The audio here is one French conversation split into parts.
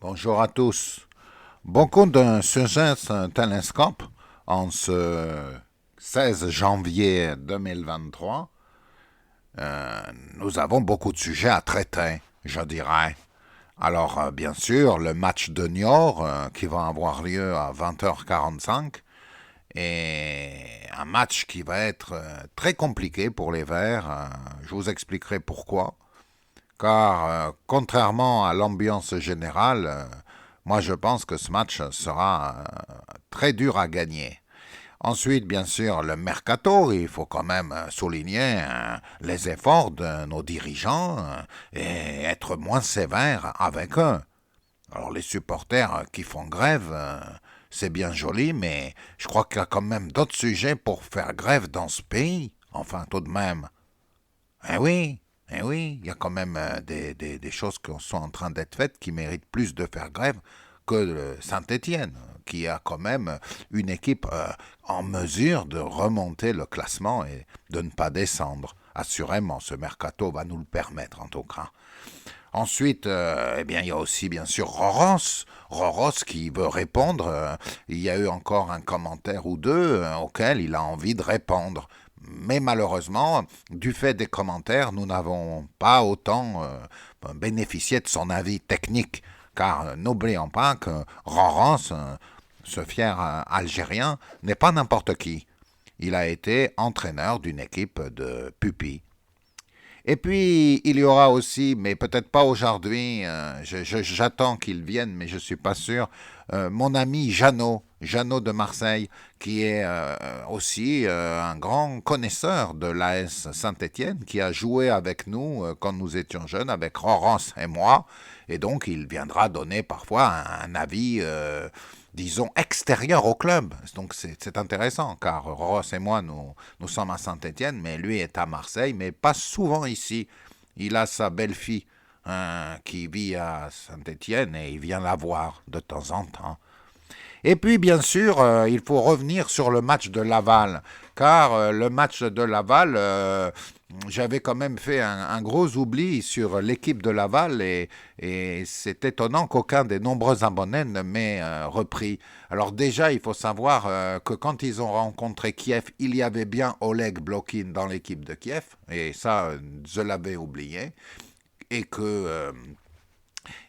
Bonjour à tous. Beaucoup de sujets télescope en ce 16 janvier 2023. Nous avons beaucoup de sujets à traiter, je dirais. Alors, bien sûr, le match de Niort qui va avoir lieu à 20h45 est un match qui va être très compliqué pour les Verts. Je vous expliquerai pourquoi. Car, contrairement à l'ambiance générale, moi je pense que ce match sera très dur à gagner. Ensuite, bien sûr, le mercato, il faut quand même souligner les efforts de nos dirigeants et être moins sévère avec eux. Alors les supporters qui font grève, c'est bien joli, mais je crois qu'il y a quand même d'autres sujets pour faire grève dans ce pays. Enfin, tout de même. Eh oui, eh oui, il y a quand même des choses qui sont en train d'être faites qui méritent plus de faire grève que Saint-Étienne, qui a quand même une équipe en mesure de remonter le classement et de ne pas descendre. Assurément, ce mercato va nous le permettre en tout cas. Ensuite, eh bien, il y a aussi bien sûr Roros. Roros qui veut répondre. Il y a eu encore un commentaire ou deux auquel il a envie de répondre. Mais malheureusement, du fait des commentaires, nous n'avons pas autant bénéficié de son avis technique. Car n'oublions pas que Roros, ce fier Algérien, n'est pas n'importe qui. Il a été entraîneur d'une équipe de pupilles. Et puis, il y aura aussi, mais peut-être pas aujourd'hui, j'attends qu'il vienne, mais je ne suis pas sûr, mon ami Jeannot de Marseille, qui est aussi un grand connaisseur de l'AS Saint-Étienne, qui a joué avec nous quand nous étions jeunes, avec Laurence et moi, et donc il viendra donner parfois un avis disons, extérieur au club. Donc c'est intéressant, car Ross et moi, nous sommes à Saint-Étienne, mais lui est à Marseille, mais pas souvent ici. Il a sa belle-fille qui vit à Saint-Étienne et il vient la voir de temps en temps. Et puis, bien sûr, il faut revenir sur le match de Laval, car le match de Laval, j'avais quand même fait un gros oubli sur l'équipe de Laval et c'est étonnant qu'aucun des nombreux abonnés ne m'ait repris. Alors déjà, il faut savoir que quand ils ont rencontré Kiev, il y avait bien Oleg Blokin dans l'équipe de Kiev, et ça, je l'avais oublié, et que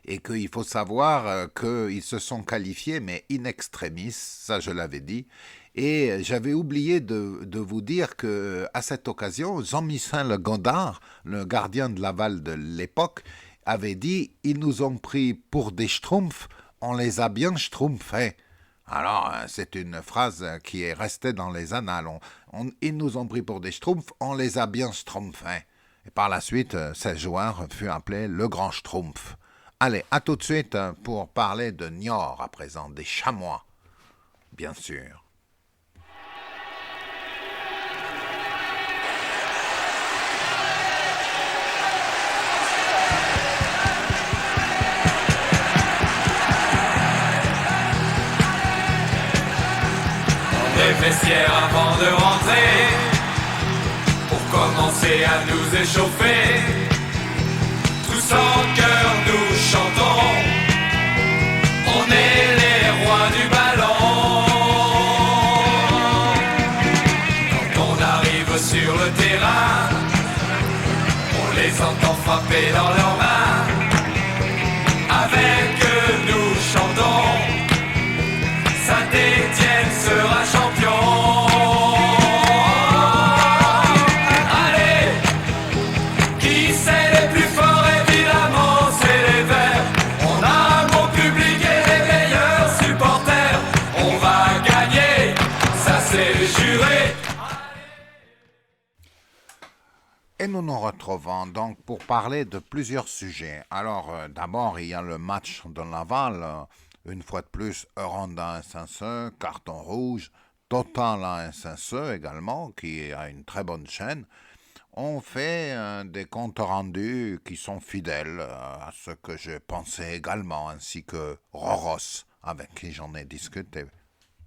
et qu'il faut savoir qu'ils se sont qualifiés, mais in extremis, ça je l'avais dit. Et j'avais oublié de vous dire que à cette occasion, Jean-Michel Godard, le gardien de Laval de l'époque, avait dit « Ils nous ont pris pour des schtroumpfs, on les a bien schtroumpfés ». Alors, c'est une phrase qui est restée dans les annales. Ils nous ont pris pour des schtroumpfs, on les a bien schtroumpfés. Et par la suite, ce joueur fut appelé le Grand Schtroumpf. Allez, à tout de suite pour parler de Niort à présent, des chamois, bien sûr. Les vestiaires avant de rentrer, pour commencer à nous échauffer. Tous en cœur nous chantons, on est les rois du ballon. Quand on arrive sur le terrain, on les entend frapper dans leurs mains. Avec eux nous chantons, Saint-Étienne sera champion. Et nous nous retrouvons donc pour parler de plusieurs sujets. Alors, d'abord, il y a le match de Laval. Une fois de plus, Euranda SSE, carton rouge. Total SSE également, qui a une très bonne chaîne. On fait des comptes rendus qui sont fidèles à ce que j'ai pensé également, ainsi que Roros, avec qui j'en ai discuté.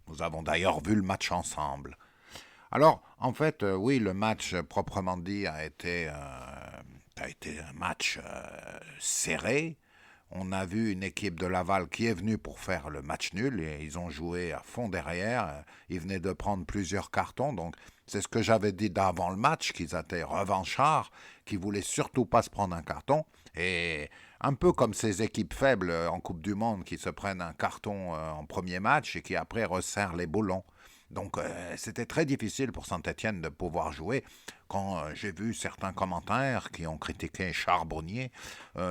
Nous avons d'ailleurs vu le match ensemble. Alors, en fait, oui, le match proprement dit a été un match serré, On a vu une équipe de Laval qui est venue pour faire le match nul et ils ont joué à fond derrière. Ils venaient de prendre plusieurs cartons, donc c'est ce que j'avais dit d'avant le match, qu'ils étaient revanchards, qu'ils voulaient surtout pas se prendre un carton. Et un peu comme ces équipes faibles en Coupe du Monde qui se prennent un carton en premier match et qui après resserrent les boulons. Donc c'était très difficile pour Saint-Étienne de pouvoir jouer. Quand j'ai vu certains commentaires qui ont critiqué Charbonnier,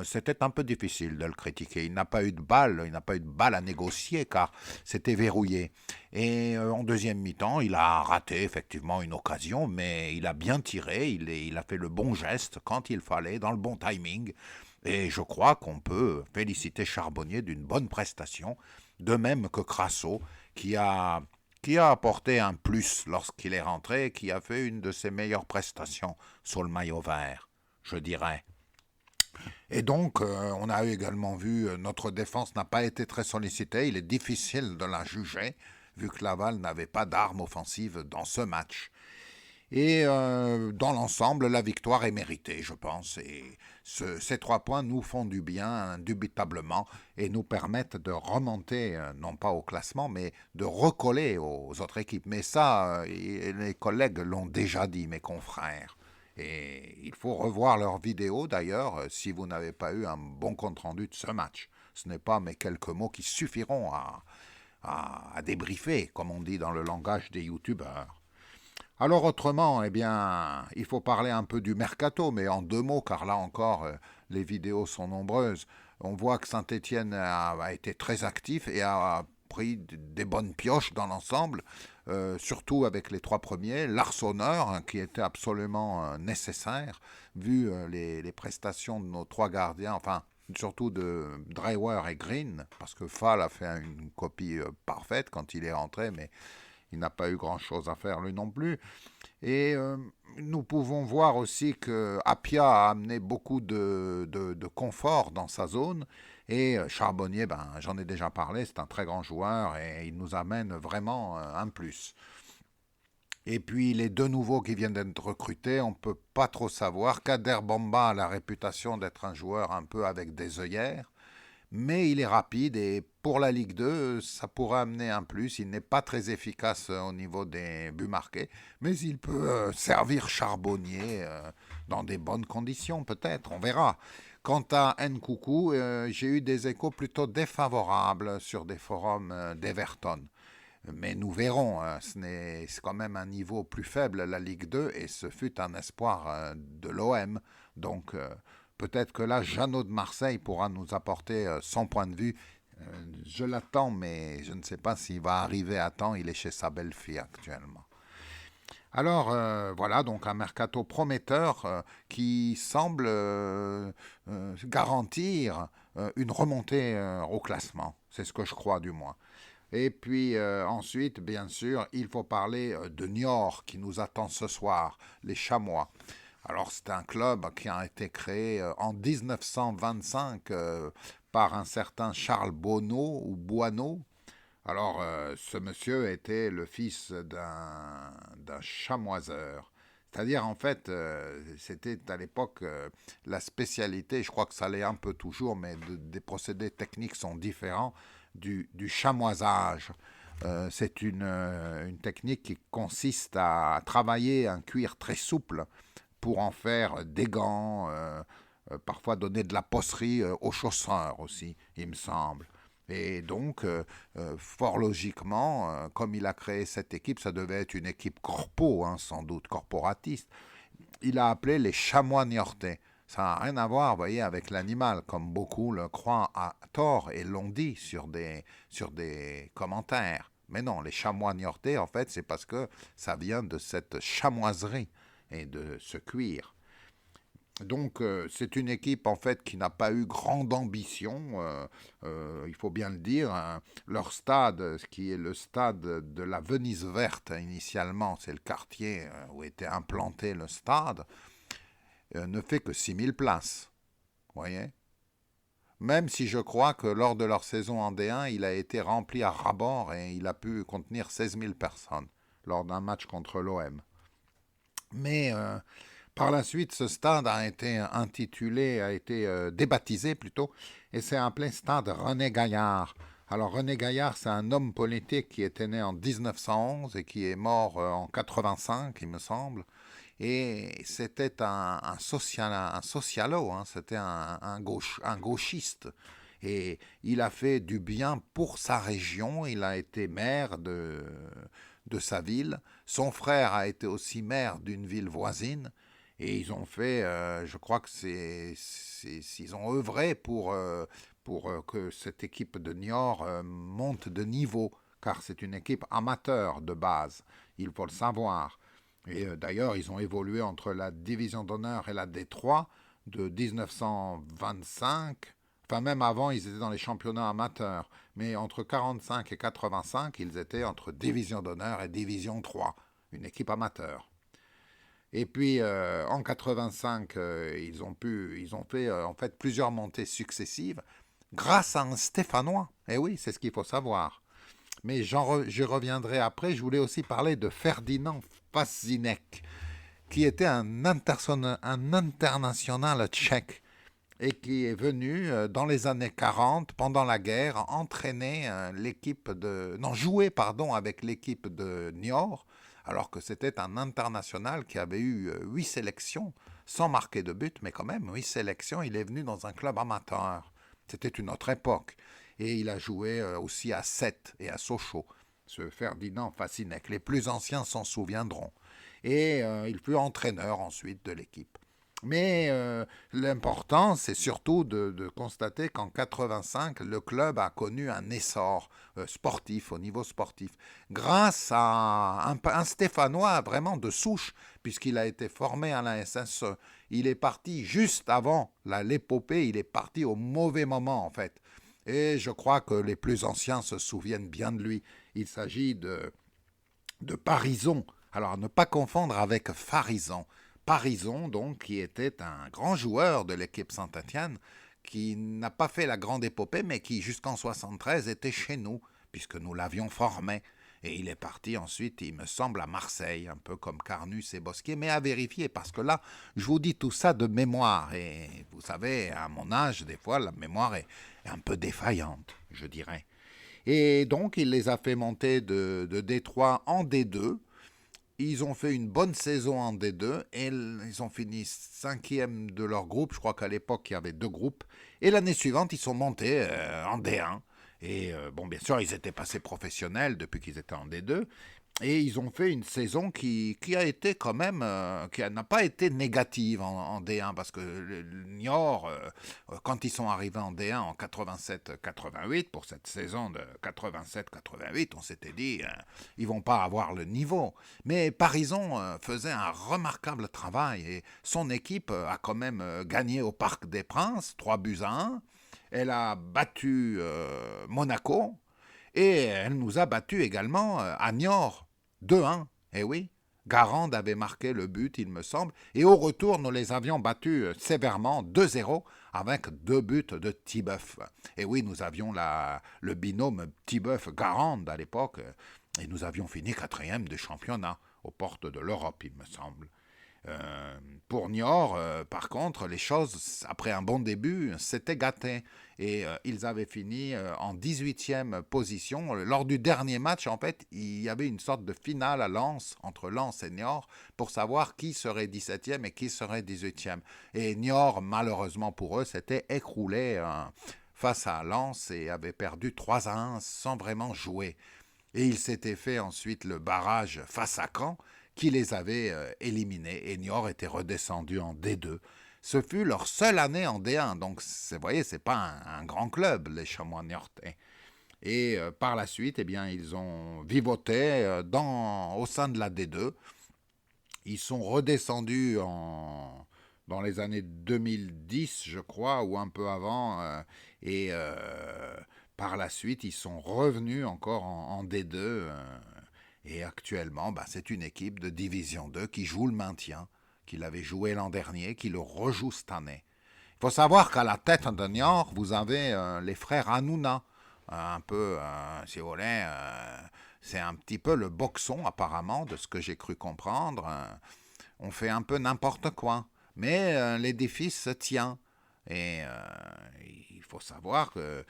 c'était un peu difficile de le critiquer. Il n'a pas eu de balle à négocier car c'était verrouillé. Et en deuxième mi-temps, il a raté effectivement une occasion, mais il a bien tiré, il a fait le bon geste quand il fallait, dans le bon timing. Et je crois qu'on peut féliciter Charbonnier d'une bonne prestation, de même que Crasso, qui a apporté un plus lorsqu'il est rentré, qui a fait une de ses meilleures prestations sur le maillot vert, je dirais. Et donc, on a également vu, notre défense n'a pas été très sollicitée, il est difficile de la juger, vu que Laval n'avait pas d'armes offensives dans ce match. Et dans l'ensemble, la victoire est méritée, je pense. Et ces 3 points nous font du bien, indubitablement, et nous permettent de remonter, non pas au classement, mais de recoller aux autres équipes. Mais ça, les collègues l'ont déjà dit, mes confrères. Et il faut revoir leurs vidéos, d'ailleurs, si vous n'avez pas eu un bon compte-rendu de ce match. Ce n'est pas mes quelques mots qui suffiront à débriefer, comme on dit dans le langage des youtubeurs. Alors autrement, eh bien, il faut parler un peu du mercato, mais en 2 mots, car là encore, les vidéos sont nombreuses. On voit que Saint-Étienne a été très actif et a pris des bonnes pioches dans l'ensemble, surtout avec les 3 premiers. Larsonneur, hein, qui était absolument nécessaire, vu les prestations de nos 3 gardiens, enfin, surtout de Dreyer et Green, parce que Fall a fait une copie parfaite quand il est rentré, mais il n'a pas eu grand-chose à faire lui non plus. Et nous pouvons voir aussi que Appia a amené beaucoup de confort dans sa zone. Et Charbonnier, j'en ai déjà parlé, c'est un très grand joueur et il nous amène vraiment un plus. Et puis les 2 nouveaux qui viennent d'être recrutés, on ne peut pas trop savoir. Kader Bamba a la réputation d'être un joueur un peu avec des œillères, mais il est rapide et pour la Ligue 2, ça pourrait amener un plus. Il n'est pas très efficace au niveau des buts marqués, mais il peut servir Charbonnier dans des bonnes conditions peut-être, on verra. Quant à Nkoukou, j'ai eu des échos plutôt défavorables sur des forums d'Everton. Mais nous verrons, c'est quand même un niveau plus faible la Ligue 2 et ce fut un espoir de l'OM. Donc peut-être que là, Jeannot de Marseille pourra nous apporter son point de vue. Je l'attends, mais je ne sais pas s'il va arriver à temps. Il est chez sa belle-fille actuellement. Alors voilà, donc un mercato prometteur qui semble garantir une remontée au classement. C'est ce que je crois du moins. Et puis ensuite, bien sûr, il faut parler de Niort qui nous attend ce soir, les Chamois. Alors c'est un club qui a été créé en 1925 par un certain Charles Bonneau ou Boineau. Alors ce monsieur était le fils d'un chamoiseur. C'est-à-dire en fait, c'était à l'époque la spécialité, je crois que ça l'est un peu toujours, mais des procédés techniques sont différents, du chamoisage. C'est une technique qui consiste à travailler un cuir très souple pour en faire des gants, parfois donner de la posserie aux chausseurs aussi, il me semble. Et donc, fort logiquement, comme il a créé cette équipe, ça devait être une équipe corpo, hein, sans doute, corporatiste. Il a appelé les chamois niortais. Ça n'a rien à voir, vous voyez, avec l'animal, comme beaucoup le croient à tort et l'ont dit sur des commentaires. Mais non, les chamois niortais, en fait, c'est parce que ça vient de cette chamoiserie et de ce cuir. Donc c'est une équipe en fait qui n'a pas eu grande ambition, il faut bien le dire. Hein. Leur stade, ce qui est le stade de la Venise verte initialement, c'est le quartier où était implanté le stade, ne fait que 6000 places. Vous voyez ? Même si je crois que lors de leur saison en D1, il a été rempli à ras-bord et il a pu contenir 16 000 personnes lors d'un match contre l'OM. Mais Par la suite, ce stade a été débaptisé plutôt, et c'est appelé stade René Gaillard. Alors René Gaillard, c'est un homme politique qui était né en 1911 et qui est mort en 85, il me semble. Et c'était un socialo, hein, c'était un gauchiste. Et il a fait du bien pour sa région, il a été maire de sa ville. Son frère a été aussi maire d'une ville voisine. Et ils ont fait, je crois que ils ont œuvré pour que cette équipe de Niort monte de niveau, car c'est une équipe amateur de base, il faut le savoir. Et d'ailleurs, ils ont évolué entre la division d'honneur et la D3 de 1925. Enfin, même avant, ils étaient dans les championnats amateurs. Mais entre 45 et 85, ils étaient entre division d'honneur et division 3, une équipe amateur. Et puis en 85, ils ont fait en fait plusieurs montées successives grâce à un Stéphanois. Et oui, c'est ce qu'il faut savoir. Mais je reviendrai après. Je voulais aussi parler de Ferdinand Faszinek, qui était un international tchèque et qui est venu dans les années 40, pendant la guerre, jouer avec l'équipe de Niort, alors que c'était un international qui avait eu 8 sélections, sans marquer de but, mais quand même 8 sélections, il est venu dans un club amateur. C'était une autre époque. Et il a joué aussi à Sète et à Sochaux, ce Ferdinand Faszinek. Les plus anciens s'en souviendront. Et il fut entraîneur ensuite de l'équipe. Mais l'important, c'est surtout de constater qu'en 85, le club a connu un essor sportif, au niveau sportif, grâce à un Stéphanois vraiment de souche, puisqu'il a été formé à la SSE. Il est parti juste avant l'épopée, il est parti au mauvais moment en fait. Et je crois que les plus anciens se souviennent bien de lui. Il s'agit de Parison. Alors, ne pas confondre avec Farison. Parison, donc, qui était un grand joueur de l'équipe Saint-Étienne, qui n'a pas fait la grande épopée, mais qui, jusqu'en 73, était chez nous, puisque nous l'avions formé. Et il est parti ensuite, il me semble, à Marseille, un peu comme Carnus et Bosquier, mais à vérifier, parce que là, je vous dis tout ça de mémoire. Et vous savez, à mon âge, des fois, la mémoire est un peu défaillante, je dirais. Et donc, il les a fait monter de D3 en D2. Ils ont fait une bonne saison en D2 et ils ont fini 5e de leur groupe. Je crois qu'à l'époque, il y avait 2 groupes. Et l'année suivante, ils sont montés en D1. Et bon, bien sûr, ils étaient passés professionnels depuis qu'ils étaient en D2. Et ils ont fait une saison qui a été quand même, qui n'a pas été négative en D1, parce que le Niort, quand ils sont arrivés en D1 en 87-88, pour cette saison de 87-88, on s'était dit, ils vont pas avoir le niveau. Mais Parison faisait un remarquable travail, et son équipe a quand même gagné au Parc des Princes, 3-1. Elle a battu Monaco, et elle nous a battus également à Niort, 2-1. Eh oui, Garande avait marqué le but, il me semble. Et au retour, nous les avions battus sévèrement, 2-0, avec 2 buts de Tibeuf. Et oui, nous avions le binôme Tibeuf-Garande à l'époque. Et nous avions fini 4e du championnat, aux portes de l'Europe, il me semble. Pour Niort, par contre, les choses, après un bon début, s'étaient gâtées. Et ils avaient fini en 18e position. Lors du dernier match, en fait, il y avait une sorte de finale à Lens, entre Lens et Niort, pour savoir qui serait 17e et qui serait 18e. Et Niort, malheureusement pour eux, s'était écroulé face à Lens et avait perdu 3-1 sans vraiment jouer. Et il s'était fait ensuite le barrage face à Caen, qui les avait éliminés, et Niort était redescendu en D2. Ce fut leur seule année en D1, donc vous voyez, c'est pas un grand club, les Chamois niortais. Et par la suite, eh bien, ils ont vivoté au sein de la D2. Ils sont redescendus dans les années 2010, je crois, ou un peu avant, et par la suite, ils sont revenus encore en D2, et actuellement, c'est une équipe de Division 2 qui joue le maintien, qui l'avait joué l'an dernier, qui le rejoue cette année. Il faut savoir qu'à la tête de Niort, vous avez les frères Hanouna, un peu, si vous voulez, c'est un petit peu le boxon apparemment, de ce que j'ai cru comprendre. on fait un peu n'importe quoi. Mais l'édifice se tient. Et il faut savoir que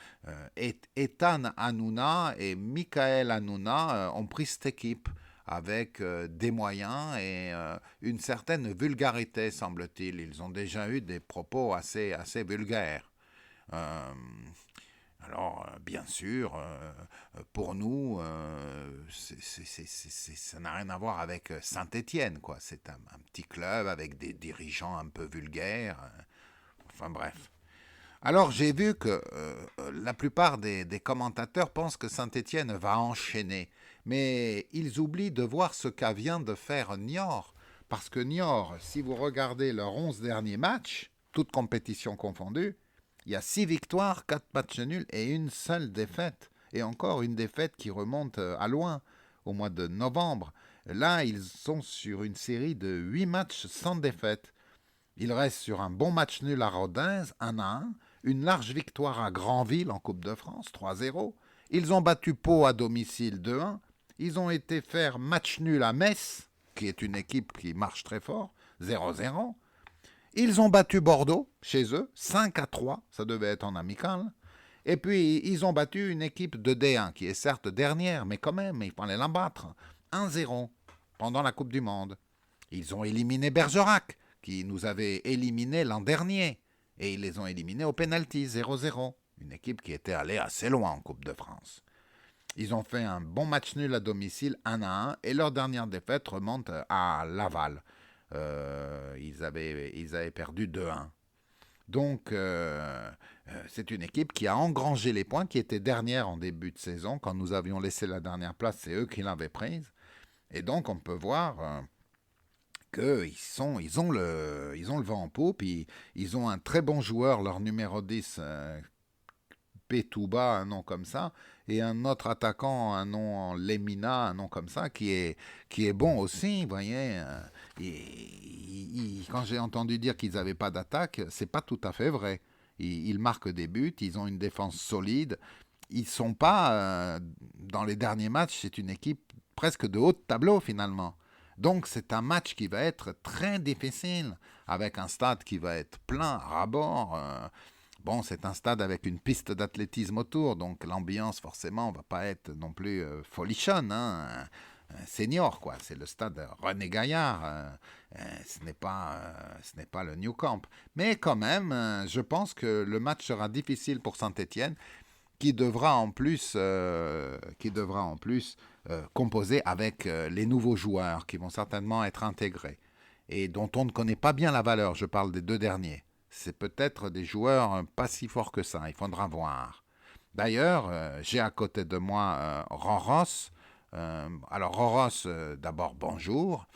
Ethan Hanouna et Michael Hanouna ont pris cette équipe avec des moyens et une certaine vulgarité, semble-t-il. Ils ont déjà eu des propos assez vulgaires. Euh, alors, bien sûr, pour nous, ça n'a rien à voir avec Saint-Étienne, quoi. C'est un petit club avec des dirigeants un peu vulgaires. Enfin bref. Alors j'ai vu que la plupart des commentateurs pensent que Saint-Étienne va enchaîner, mais ils oublient de voir ce qu'a vient de faire Niort. Parce que Niort, si vous regardez leurs 11 derniers matchs, toutes compétitions confondues, il y a 6 victoires, 4 matchs nuls et une seule défaite. Et encore une défaite qui remonte à loin, au mois de novembre. Là, ils sont sur une série de 8 matchs sans défaite. Ils restent sur un bon match nul à Rodez, 1-1, une large victoire à Granville en Coupe de France, 3-0. Ils ont battu Pau à domicile, 2-1. Ils ont été faire match nul à Metz, qui est une équipe qui marche très fort, 0-0. Ils ont battu Bordeaux, chez eux, 5-3, ça devait être en amical. Et puis, ils ont battu une équipe de D1, qui est certes dernière, mais quand même, il fallait la battre, 1-0, pendant la Coupe du Monde. Ils ont éliminé Bergerac, qui nous avait éliminés l'an dernier. Et ils les ont éliminés au pénalty, 0-0. Une équipe qui était allée assez loin en Coupe de France. Ils ont fait un bon match nul à domicile, 1-1, et leur dernière défaite remonte à Laval. Ils avaient perdu 2-1. Donc, c'est une équipe qui a engrangé les points, qui était dernière en début de saison. Quand nous avions laissé la dernière place, c'est eux qui l'avaient prise. Et donc, on peut voir qu'ils ont le vent en poupe. Ils ont un très bon joueur, leur numéro 10, Petouba, un nom comme ça, et un autre attaquant, un nom en Lemina, un nom comme ça, qui est bon aussi, vous voyez. Quand j'ai entendu dire qu'ils n'avaient pas d'attaque, c'est pas tout à fait vrai. Ils marquent des buts, ils ont une défense solide. Ils sont pas, dans les derniers matchs, c'est une équipe presque de haut de tableau finalement. Donc c'est un match qui va être très difficile, avec un stade qui va être plein à ras-bord. Bon, c'est un stade avec une piste d'athlétisme autour, donc l'ambiance forcément va pas être non plus folichonne, hein. Senior, quoi. C'est le stade René Gaillard. Ce n'est pas le New Camp. Mais quand même, je pense que le match sera difficile pour Saint-Étienne, qui devra en plus composer avec les nouveaux joueurs qui vont certainement être intégrés et dont on ne connaît pas bien la valeur. Je parle des deux derniers. C'est peut-être des joueurs pas si forts que ça. Il faudra voir. D'ailleurs, j'ai à côté de moi Roros. Alors Roros, d'abord bonjour.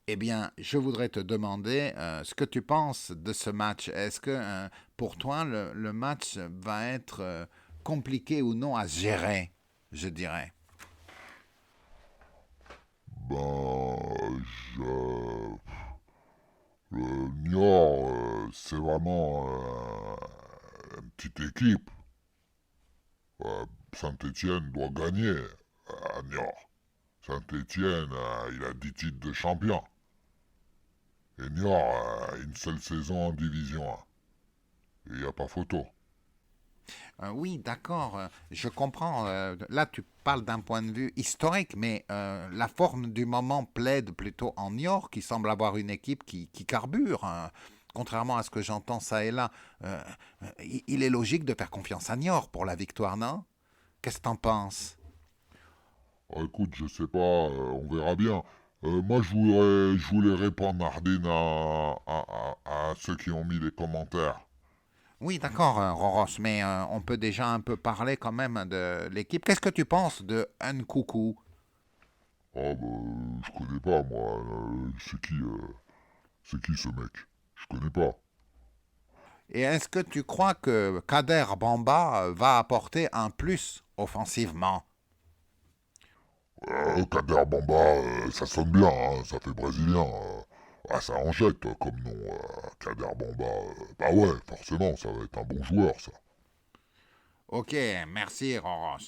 Eh bien, je voudrais te demander ce que tu penses de ce match. Est-ce que pour toi, le match va être compliqué ou non à gérer, je dirais? Ben, je... Le Niort, c'est vraiment une petite équipe. Saint-Étienne doit gagner à Niort. Saint-Étienne, il a 10 titres de champion. Et Niort, une seule saison en Division 1. Il n'y a pas photo. Oui, d'accord, je comprends. Là, tu parles d'un point de vue historique, mais la forme du moment plaide plutôt en Niort, qui semble avoir une équipe qui carbure, hein. Contrairement à ce que j'entends ça et là, il est logique de faire confiance à Niort pour la victoire, non? Qu'est-ce que t'en penses? Écoute, je sais pas, on verra bien. Moi, je voulais répondre, Nardine, à ceux qui ont mis les commentaires. Oui, d'accord, Roros, mais on peut déjà un peu parler quand même de l'équipe. Qu'est-ce que tu penses de Nkoukou? Ah, bah, je connais pas, moi. C'est qui ce mec? Je connais pas. Et est-ce que tu crois que Kader Bamba va apporter un plus offensivement? Kader Bamba, ça sonne bien, hein, ça fait brésilien. Ça en jette comme nom, Kader Bamba. Bah ouais, forcément, ça va être un bon joueur, ça. Ok, merci Roros.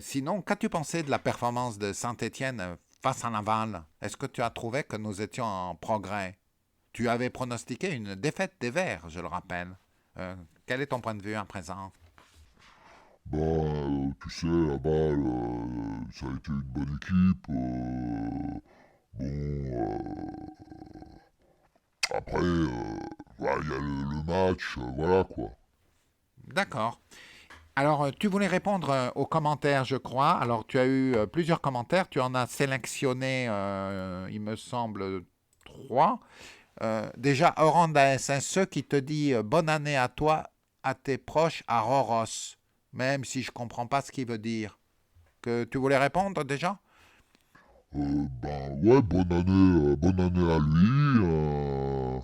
Sinon, qu'as-tu pensé de la performance de Saint-Étienne face à Laval, est-ce que tu as trouvé que nous étions en progrès? Tu avais pronostiqué une défaite des Verts, je le rappelle. Quel est ton point de vue à présent? Tu sais, Laval, ça a été une bonne équipe. Après, il y a le match, voilà quoi. D'accord. Alors, tu voulais répondre aux commentaires, je crois. Alors, tu as eu plusieurs commentaires. Tu en as sélectionné, il me semble, 3. Déjà, Oranda SSE qui te dit bonne année à toi, à tes proches, à Roros. Même si je ne comprends pas ce qu'il veut dire. Que tu voulais répondre déjà? Ouais, bonne année à lui.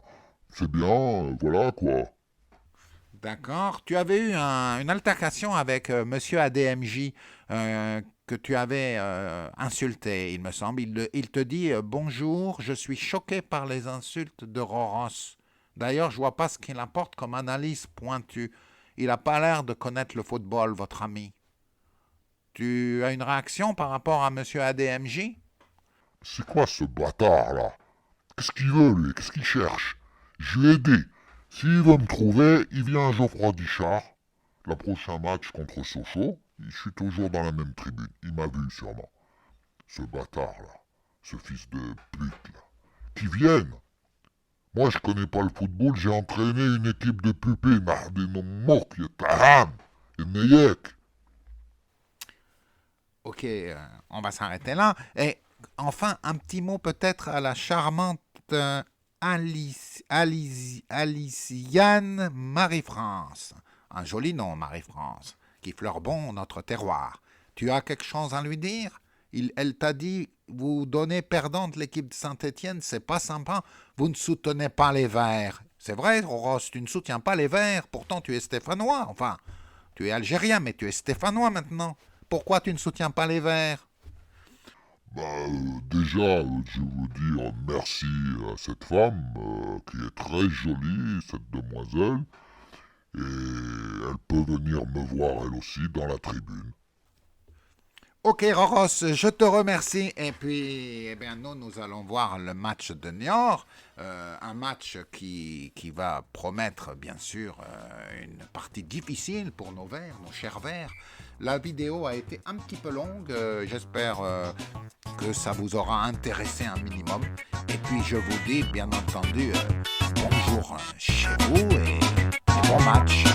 C'est bien, voilà quoi. D'accord. Tu avais eu une altercation avec Monsieur ADMJ que tu avais insulté, il me semble. Il te dit bonjour, je suis choqué par les insultes de Roros. D'ailleurs, je vois pas ce qu'il apporte comme analyse pointue. Il n'a pas l'air de connaître le football, votre ami. Tu as une réaction par rapport à Monsieur ADMJ? C'est quoi ce bâtard là? Qu'est-ce qu'il veut lui? Qu'est-ce qu'il cherche? Je lui ai dit, s'il veut me trouver, il vient à Geoffroy Guichard. Le prochain match contre Sochaux, je suis toujours dans la même tribune. Il m'a vu sûrement. Ce bâtard là, ce fils de pute là. Qui vienne. Moi je connais pas le football, j'ai entraîné une équipe de pupilles, des noms moques, Yetaham, et Neyek. Ok, on va s'arrêter là. Et enfin, un petit mot peut-être à la charmante Aliciane Marie-France. Un joli nom, Marie-France, qui fleure bon notre terroir. Tu as quelque chose à lui dire? Elle t'a dit, vous donnez perdante l'équipe de Saint-Étienne, c'est pas sympa, vous ne soutenez pas les Verts. C'est vrai, Roros, tu ne soutiens pas les Verts, pourtant tu es stéphanois, enfin, tu es algérien, mais tu es stéphanois maintenant. Pourquoi tu ne soutiens pas les Verts? Déjà, je veux dire merci à cette femme, qui est très jolie, cette demoiselle, et elle peut venir me voir elle aussi dans la tribune. Ok, Roros, je te remercie. Et puis, eh bien, nous allons voir le match de Niort. Un match qui va promettre, bien sûr, une partie difficile pour nos Verts, nos chers Verts. La vidéo a été un petit peu longue. J'espère que ça vous aura intéressé un minimum. Et puis, je vous dis, bien entendu, bonjour chez vous et bon match.